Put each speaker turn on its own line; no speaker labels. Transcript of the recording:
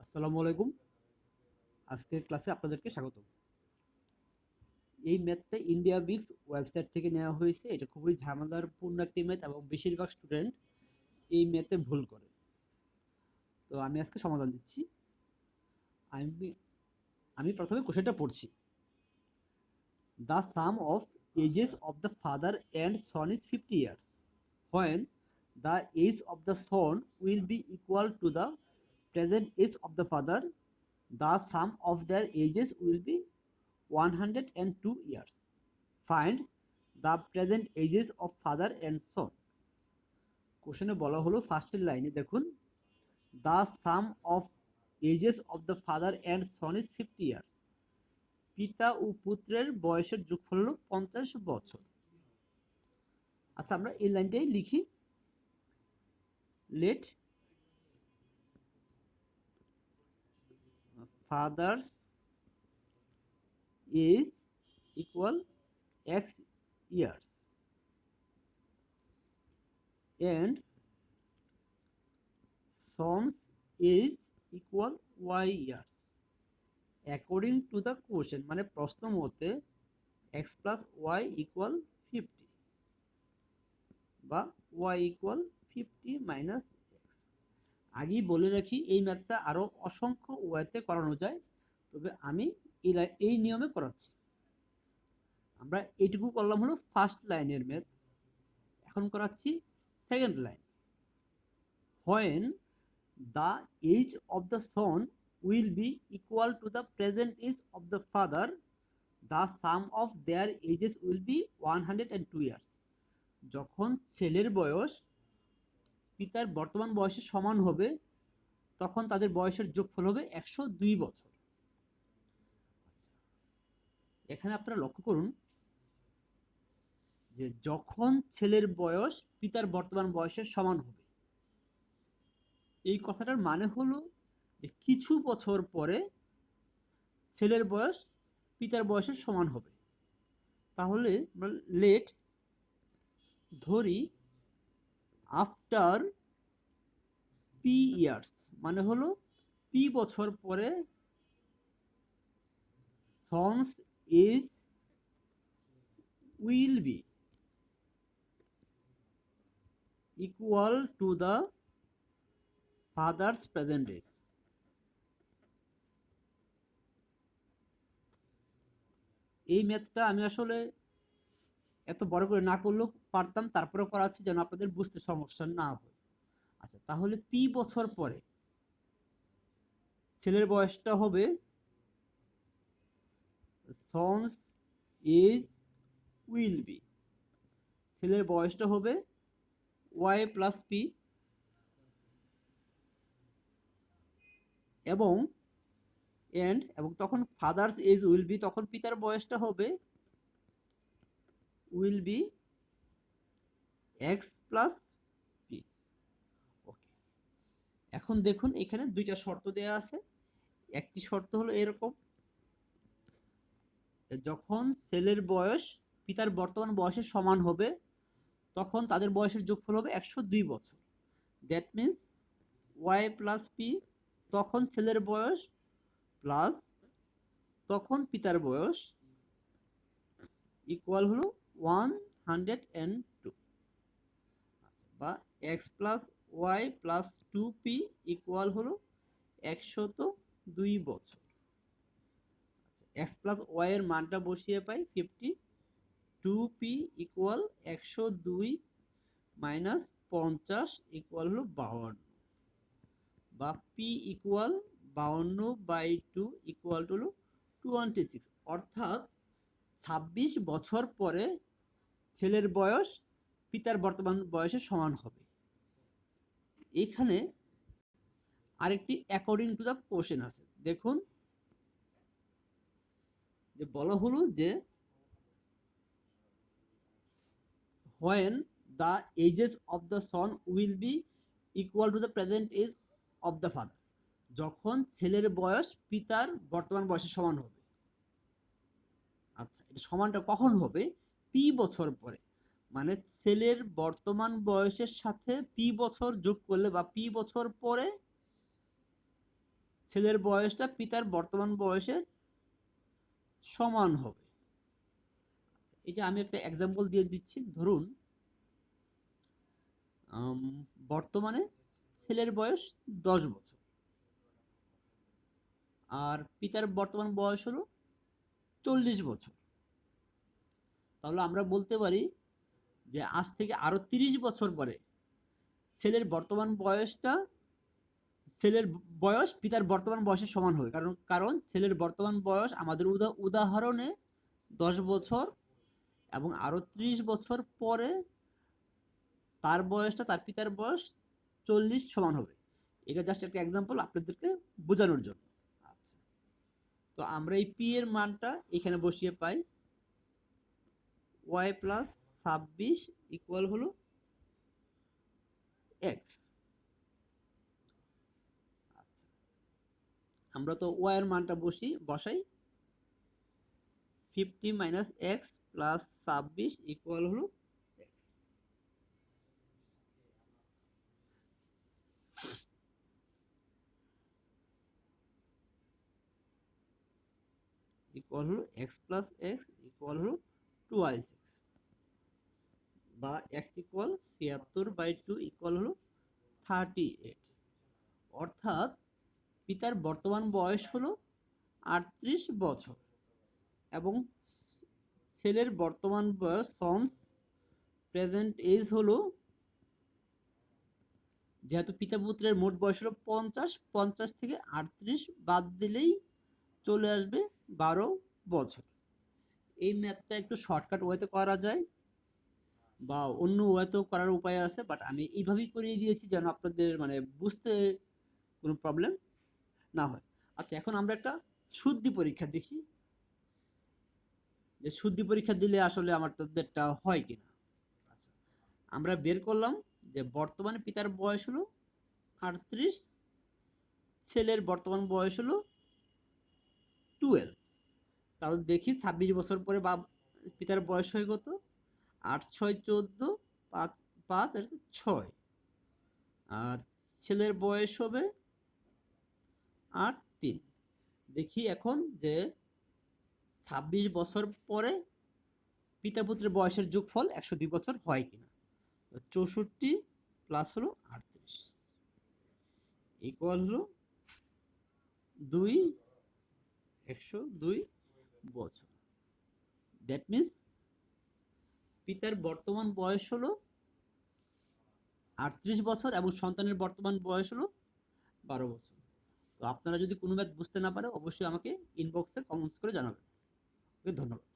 আসসালামু আলাইকুম। আজকের ক্লাসে আপনাদেরকে স্বাগত। এই ম্যাথটা ইন্ডিয়া বিক্স ওয়েবসাইট থেকে নেওয়া হয়েছে। এটা খুবই ঝামেলাপূর্ণ একটি ম্যাথ এবং বেশিরভাগ স্টুডেন্ট এই ম্যাথে ভুল করে। তো আমি আজকে সমাধান দিচ্ছি। আমি আমি প্রথমে কোশ্চেনটা পড়ছি। The sum of ages of the father and son is 50 years when the age of the son will be equal to the present age of the father. The sum of their ages will be 102 years. Find the present ages of father and son. কোশ্চেনে বলা হলো ফার্স্টের লাইনে দেখুন, the sum of ages of the father and son is 50 years. পিতা ও পুত্রের বয়সের যোগফল হলো 50 বছর। আচ্ছা, আমরা এই লাইনটাই লিখি। Let father's age equal x years and sons is equal y years according to the question, মানে প্রশ্ন মতে x plus y equal 50 বা y equal 50 minus x। আগেই বলে রাখি, এই ম্যাথটা আরো অসংখ্য ওয়েতে করানো যায়, তবে আমি এই নিয়মে করাচ্ছি। আমরা এইটুকু করলাম হলো ফার্স্ট লাইনের ম্যাথ। এখন করাচ্ছি second line. when the age of the son will be equal to the present age of the father, the sum of their ages will be 102 years. যখন ছেলের বয়স পিতার বর্তমান বয়সের সমান হবে, তখন তাদের বয়সের যোগফল হবে 102 বছর। এখানে আপনারা লক্ষ্য করুন যে যখন ছেলের বয়স পিতার বর্তমান বয়সের সমান হবে, এই কথাটার মানে হলো যে কিছু বছর পরে ছেলের বয়স পিতার বয়সের সমান হবে। তাহলে লেট ধরি আফটার পি ইয়ার্স, মানে হলো পি বছর পরে son's age will be equal to the father's present age. এই ম্যাথটা আমি আসলে এত বড় করে না করলেও পারতাম, তারপরে করাচ্ছি যেন আপনাদের বুঝতে সমস্যা না হয়। আচ্ছা, তাহলে পি বছর পরে ছেলের বয়সটা হবে সন্স এজ উইল বি, ছেলের বয়সটা হবে ওয়াই প্লাস পি, এবং তখন ফাদার্স এজ উইল বি, তখন পিতার বয়সটা হবে will be X plus P. Okay, এখন দেখুন এখানে দুইটা শর্ত দেয়া আছে। একটি শর্ত হলো এরকম, যখন ছেলের বয়স পিতার বর্তমান বয়সের সমান হবে, তখন তাদের বয়সের যোগফল হবে 102 বছর। That means Y plus P, তখন ছেলের বয়স প্লাস তখন পিতার বয়স ইকুয়াল হলো 102, বা X plus Y plus 2p equal হলো 102 বছর। এক্স প্লাস ওয়াই এর মানটা বসিয়ে পাই 50, 2p ইকুয়াল 102 মাইনাস 50 ইকুয়াল হলো 52, বা p ইকুয়াল 52/2 ইকুয়াল টু হলো 26। অর্থাৎ 26 বছর পরে ছেলের বয়স পিতার বর্তমান বয়সের সমান হবে। এখানে আরেকটি অ্যাকর্ডিং টু দ্য কোশ্চেন আছে। দেখুন যে বলা হলো যে when the ages of the son will be equal to the present age of the father, যখন ছেলের বয়স পিতার বর্তমান বয়সের সমান হবে। আচ্ছা, এটা সমানটা কখন হবে? পি বছর পরে, মানে ছেলের বর্তমান বয়সের সাথে পি বছর যোগ করলে বা পি বছর পরে ছেলের বয়সটা পিতার বর্তমান বয়সের সমান হবে। এটা আমি একটা এক্সাম্পল দিয়ে দিচ্ছি। ধরুন বর্তমানে ছেলের বয়স 10 বছর, আর পিতার বর্তমান বয়স হলো 40 বছর। তাহলে আমরা বলতে পারি যে আজ থেকে আরো 30 বছর পরে ছেলের বর্তমান বয়সটা ছেলের বয়স পিতার বর্তমান বয়সের সমান হবে, কারণ ছেলের বর্তমান বয়স আমাদের উদাহরণে 10 বছর, এবং আরো 30 বছর পরে তার বয়সটা তার পিতার বয়স 40 সমান হবে। এটা জাস্ট একটা এক্সাম্পল আপনাদেরকে বোঝানোর জন্য। আচ্ছা, তো আমরা এই পি এর মানটা এখানে বসিয়ে পাই ওয়াই প্লাস 26 ইকুয়াল হলো এক্স। আচ্ছা, আমরা তো ওয়াই এর মানটা বসাই 50 মাইনাস এক্স প্লাস 26 ইকুয়াল হলো এক্স। ইকুয়াল হলো এক্স প্লাস এক্স ইকুয়াল হলো 2y6, বা এক্স ইকুয়াল 76/2 ইকুয়াল হলো 38। অর্থাৎ পিতার বর্তমান বয়স হলো 38 বছর এবং ছেলের বর্তমান বয়স সন্স প্রেজেন্ট এজ হলো, যেহেতু পিতা পুত্রের মোট বয়স হলো 50 থেকে 38 বাদ দিলেই চলে আসবে 12 বছর। এই ম্যাথটা একটু শর্টকাট ওয়েতে করা যায় বা অন্য ওয়েতেও করার উপায় আছে, বাট আমি এইভাবেই করিয়ে দিয়েছি যেন আপনাদের মানে বুঝতে কোনো প্রবলেম না হয়। আচ্ছা, এখন আমরা একটা শুদ্ধি পরীক্ষা দেখি যে শুদ্ধি পরীক্ষা দিলে আসলে আমাদেরটা হয় কিনা। আচ্ছা, আমরা বের করলাম যে বর্তমানে পিতার বয়স হলো 38, ছেলের বর্তমান বয়স হলো 12। তাহলে দেখি 26 বছর পরে পিতার বয়স হয়ে কত? 8 6 14, 5 5 আর 6, আর ছেলের বয়স হবে 8 3। দেখি এখন যে 26 বছর পরে পিতা পুত্রের বয়সের যোগফল 102 বছর হয় কিনা। 64 প্লাস হলো 38 ইকুয়াল হলো 102 বছর। দ্যাট মিনস পিতার বর্তমান বয়স হলো 38 বছর এবং সন্তানের বর্তমান বয়স হলো 12 বছর। তো আপনারা যদি কোনো ম্যাথ বুঝতে না পারে অবশ্যই আমাকে ইনবক্সে কমেন্টস করে জানাবেন। ওকে, ধন্যবাদ।